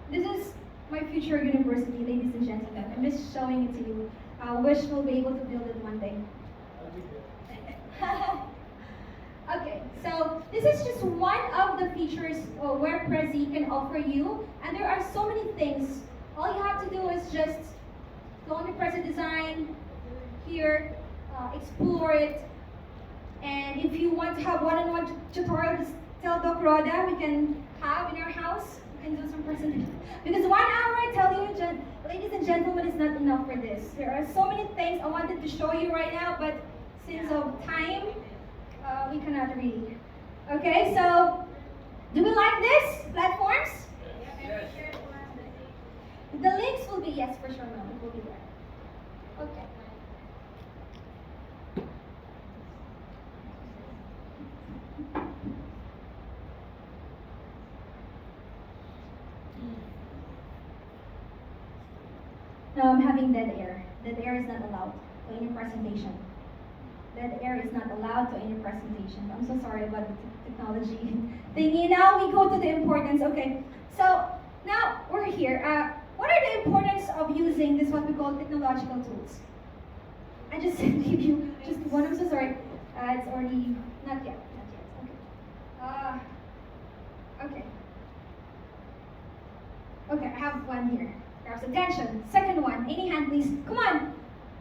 This is my future university, ladies and gentlemen. I'm just showing it to you. I wish we'll be able to build it one day. Okay, so this is just one of the features where Prezi can offer you, and there are so many things. All you have to do is just go on to Prezi Design, here, explore it, and if you want to have one-on-one tutorial, just tell Doc Rhoda we can have in our house. We can do some presentation. Because 1 hour, I tell you, ladies and gentlemen, is not enough for this. There are so many things I wanted to show you right now, but since of time, we cannot really. Okay, so do we like this platforms? Yes. The links will be, yes, for sure, ma'am. It will be there. Okay. No, I'm having dead air. Dead air is not allowed to any presentation. Dead air is not allowed to any presentation. I'm so sorry about the technology thingy. Now we go to the importance. Okay, so now we're here. What are the importance of using this what we call technological tools? I just gave you just one. I'm so sorry. It's already not yet. Not yet. Okay. Okay. Okay. I have one here. Grabs attention. Second one. Any hand, please. Come on.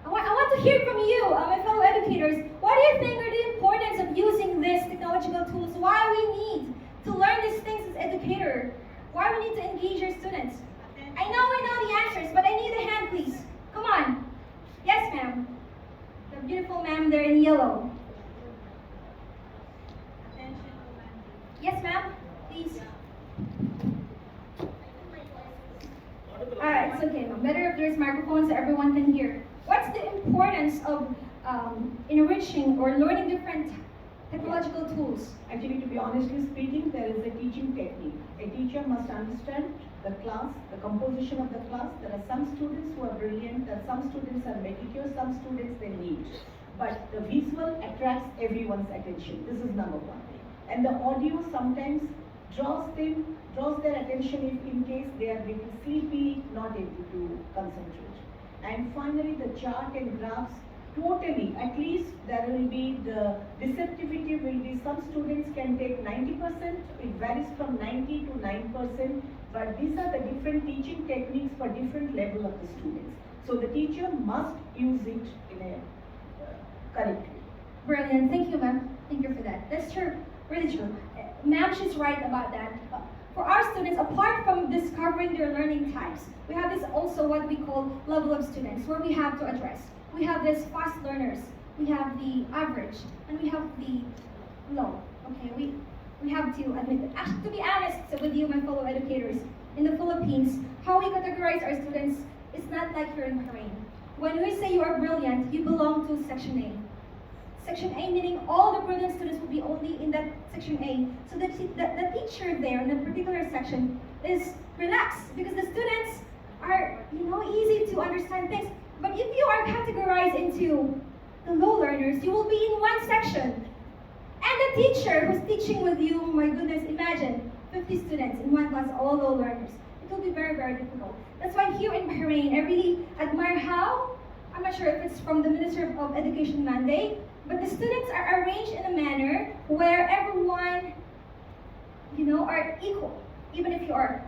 I want to hear from you, my fellow educators. What do you think are the importance of using these technological tools? Why we need to learn these things as educator? Why we need to engage your students? I know the answers, but I need a hand, please. Come on. Yes, ma'am. The beautiful ma'am there in yellow. Yes, ma'am. Please. It's okay, ma'am. Better if there's microphones so everyone can hear. What's the importance of enriching or learning different technological tools? Actually, to be honestly speaking, there is a teaching technique. A teacher must understand the class, the composition of the class. There are some students who are brilliant, there are some students are meticulous, some students they need. But the visual attracts everyone's attention. This is number one. And the audio sometimes draws their attention if in case they are little sleepy, not able to concentrate. And finally, the chart and graphs, totally, at least there will be the receptivity will be, some students can take 90%, it varies from 90 to 9%, but these are the different teaching techniques for different level of the students. So the teacher must use it in a correct way. Brilliant. Thank you, ma'am. Thank you for that. That's true. Really true. Ma'am, she's right about that. For our students, apart from discovering their learning types, we have this also what we call level of students, where we have to address. We have this fast learners, we have the average, and we have the low. Okay, we have to admit that. Actually, to be honest with you, my fellow educators, in the Philippines, how we categorize our students is not like here in Bahrain. When we say you are brilliant, you belong to Section A. Section A meaning all the brilliant students will be only in that Section A. So the teacher there in a particular section is relaxed because the students are, easy to understand things. But if you are categorized into the low learners, you will be in one section. And the teacher who's teaching with you, my goodness, imagine 50 students in one class, all low learners. It will be very, very difficult. That's why here in Bahrain, I really admire how, I'm not sure if it's from the Minister of Education mandate, but the students are arranged in a manner where everyone, are equal. Even if you are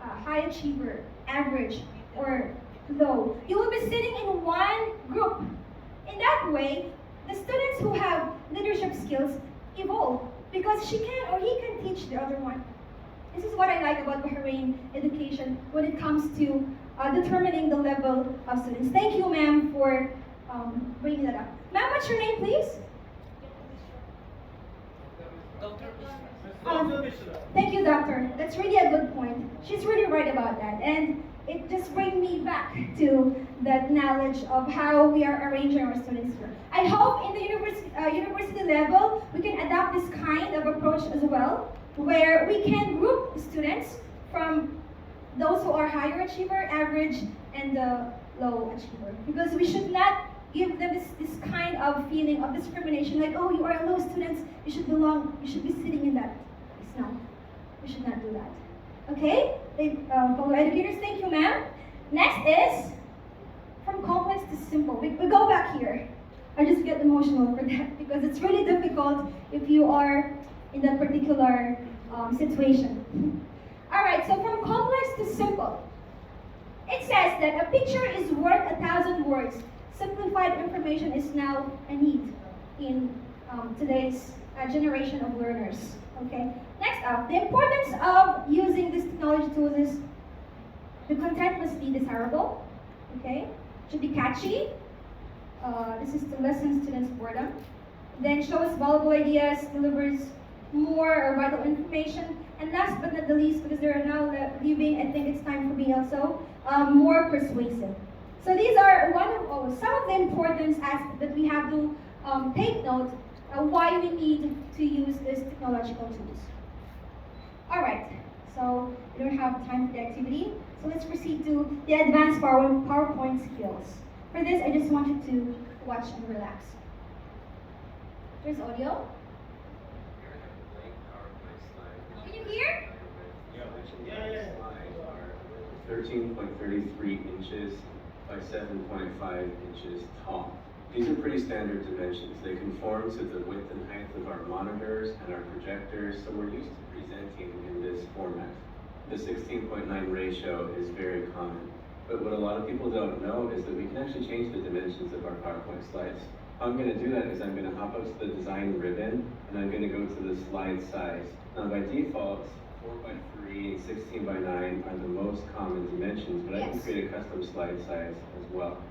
a high achiever, average, or low, you will be sitting in one group. In that way, the students who have leadership skills evolve because she can or he can teach the other one. This is what I like about Bahrain education when it comes to determining the level of students. Thank you, ma'am, for bringing that up. Ma'am, what's your name, please? Thank you, doctor. That's really a good point. She's really right about that. And it just brings me back to that knowledge of how we are arranging our students here. I hope in the university level, we can adopt this kind of approach as well, where we can group students from those who are higher achiever, average, and the low achiever. Because we should not give them this kind of feeling of discrimination, like, oh, you are low students, you should be sitting in that place. No, we should not do that. Okay? Fellow educators, thank you, ma'am. Next is from complex to simple. We go back here. I just get emotional for that because it's really difficult if you are in that particular situation. All right, so from complex to simple. It says that a picture is worth 1,000 words. Simplified information is now a need in today's generation of learners. Okay. Next up, the importance of using this technology tools is the content must be desirable. Okay, should be catchy. This is to lessen students' boredom. Then shows valuable ideas, delivers more or vital information, and last but not the least, because they are now leaving, I think it's time for me also, more persuasive. So these are some of the importance aspects that we have to take note why we need to use these technological tools. All right, so we don't have time for the activity, so let's proceed to the advanced PowerPoint skills. For this, I just want you to watch and relax. There's audio. Can you hear? Yeah. 13.33 inches by 7.5 inches tall. These are pretty standard dimensions. They conform to the width and height of our monitors and our projectors, so we're used to presenting in this format. The 16.9 ratio is very common, but what a lot of people don't know is that we can actually change the dimensions of our PowerPoint slides. How I'm going to do that is I'm going to hop up to the design ribbon, and I'm going to go to the slide size. Now by default, 4:3 and 16:9 are the most common dimensions, but I can create a custom slide size as well.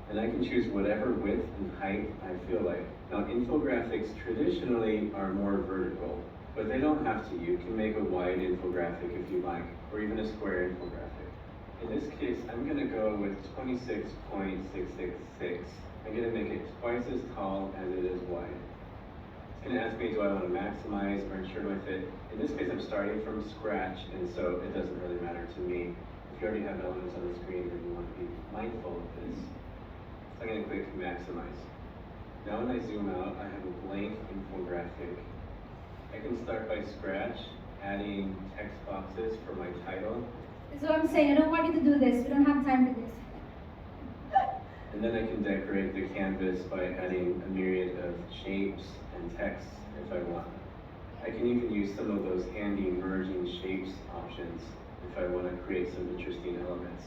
And I can choose whatever width and height I feel like. Now infographics traditionally are more vertical, but they don't have to. You can make a wide infographic if you like, or even a square infographic. In this case, I'm going to go with 26.666. I'm going to make it twice as tall as it is wide. It's going to ask me, do I want to maximize or ensure my fit? In this case, I'm starting from scratch, and so it doesn't really matter to me. If you already have elements on the screen, then you want to be mindful of this. So I'm going to click maximize. Now when I zoom out, I have a blank infographic. I can start by scratch, adding text boxes for my title. That's what I'm saying. I don't want you to do this. We don't have time for this. And then I can decorate the canvas by adding a myriad of shapes and texts if I want. I can even use some of those handy merging shapes options if I want to create some interesting elements.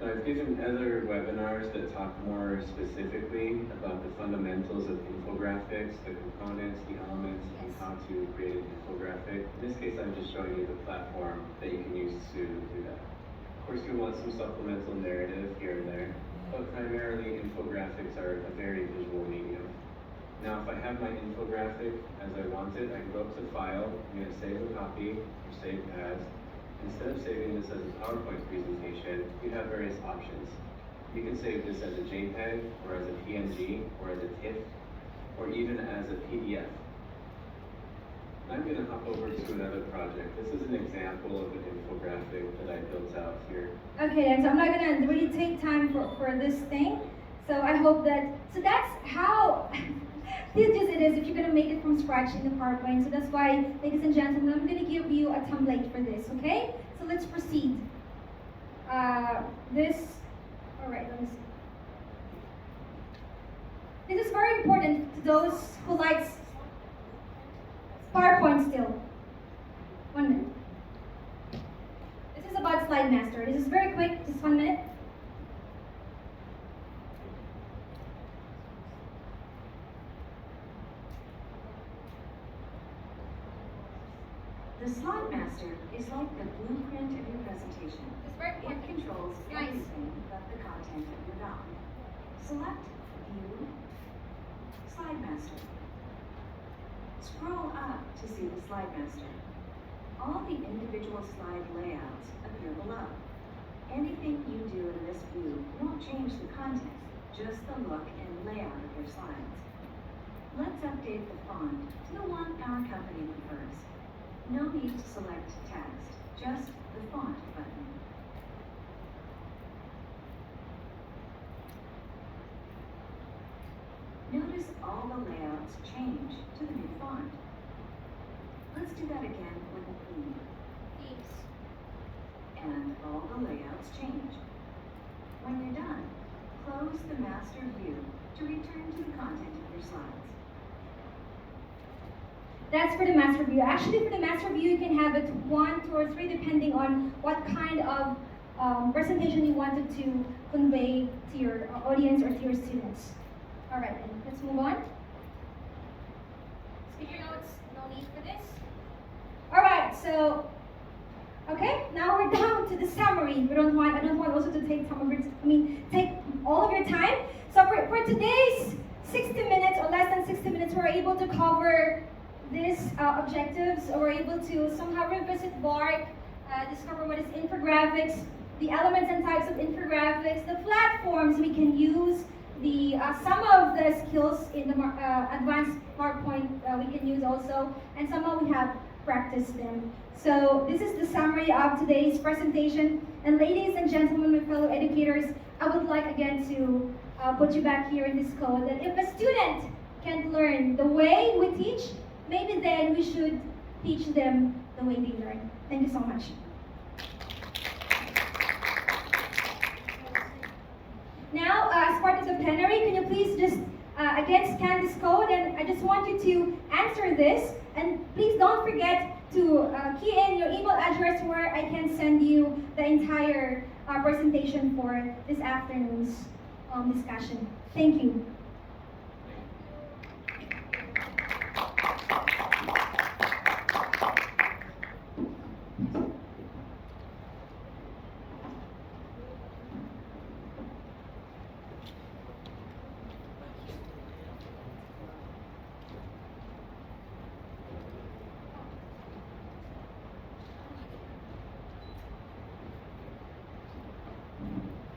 Now, I've given other webinars that talk more specifically about the fundamentals of infographics, the components, the elements, and how to create an infographic. In this case, I'm just showing you the platform that you can use to do that. Of course, you'll want some supplemental narrative here and there, but primarily infographics are a very visual medium. Now, if I have my infographic as I want it, I can go up to File, I'm going to save a copy, or save as. Instead of saving this as a PowerPoint presentation, you have various options. You can save this as a JPEG, or as a PNG, or as a TIFF, or even as a PDF. I'm going to hop over to another project. This is an example of an infographic that I built out here. Okay, and so I'm not going to really take time for this thing. So I hope that, so that's how tedious it is if you're going to make it from scratch in the PowerPoint. So that's why, ladies and gentlemen, I'm going to give you a template for this, okay? So let's proceed. All right, let me see. This is very important to those who likes PowerPoint still. 1 minute. This is about Slide Master. This is very quick, just 1 minute. The Slide Master is like the blueprint of your presentation. It's very important. It controls everything but the content of your doc. Select View, Slide Master. Scroll up to see the Slide Master. All the individual slide layouts appear below. Anything you do in this view won't change the content, just the look and layout of your slides. Let's update the font to the one our company prefers. No need to select text, just the font button. Notice all the layouts change to the new font. Let's do that again with a theme. Themes. And all the layouts change. When you're done, close the master view to return to the content of your slides. That's for the master view. Actually, for the master view, you can have it 1, 2, or 3, depending on what kind of presentation you wanted to convey to your audience or to your students. All right, then let's move on. Speaker notes, no need for this. All right, so okay, now we're down to the summary. I don't want also to take take all of your time. So for today's 60 minutes or less than 60 minutes, we're able to cover these objectives. We're able to somehow revisit VARK, discover what is infographics, the elements and types of infographics, the platforms we can use, some of the skills in the advanced PowerPoint we can use also, and somehow we have practiced them. So this is the summary of today's presentation. And ladies and gentlemen, my fellow educators, I would like again to put you back here in this code that if a student can't learn the way we teach, maybe then we should teach them the way they learn. Thank you so much. Now, as part of the plenary, can you please just again scan this code, and I just want you to answer this, and please don't forget to key in your email address where I can send you the entire presentation for this afternoon's discussion. Thank you.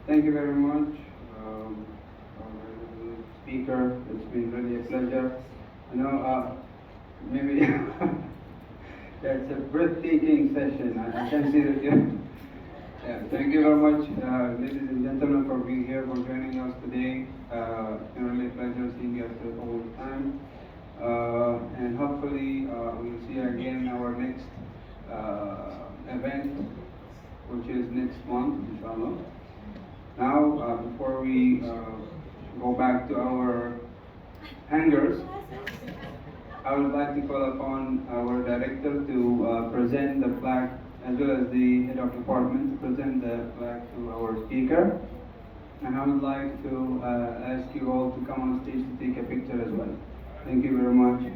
Thank you very much, our speaker. It's been really a pleasure. Maybe yeah, it's a breathtaking session. I can see that you. Yeah, thank you very much, ladies and gentlemen, for being here, for joining us today. It's been really a pleasure seeing you after all the time. And hopefully, we'll see you again in our next event, which is next month, inshallah. Now, before we go back to our hangars, I would like to call upon our director to present the flag, as well as the head of department to present the flag to our speaker. And I would like to ask you all to come on stage to take a picture as well. Thank you very much.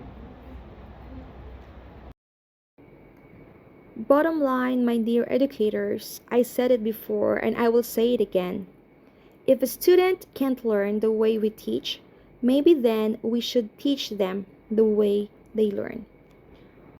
Bottom line, my dear educators, I said it before and I will say it again. If a student can't learn the way we teach, maybe then we should teach them the way they learn.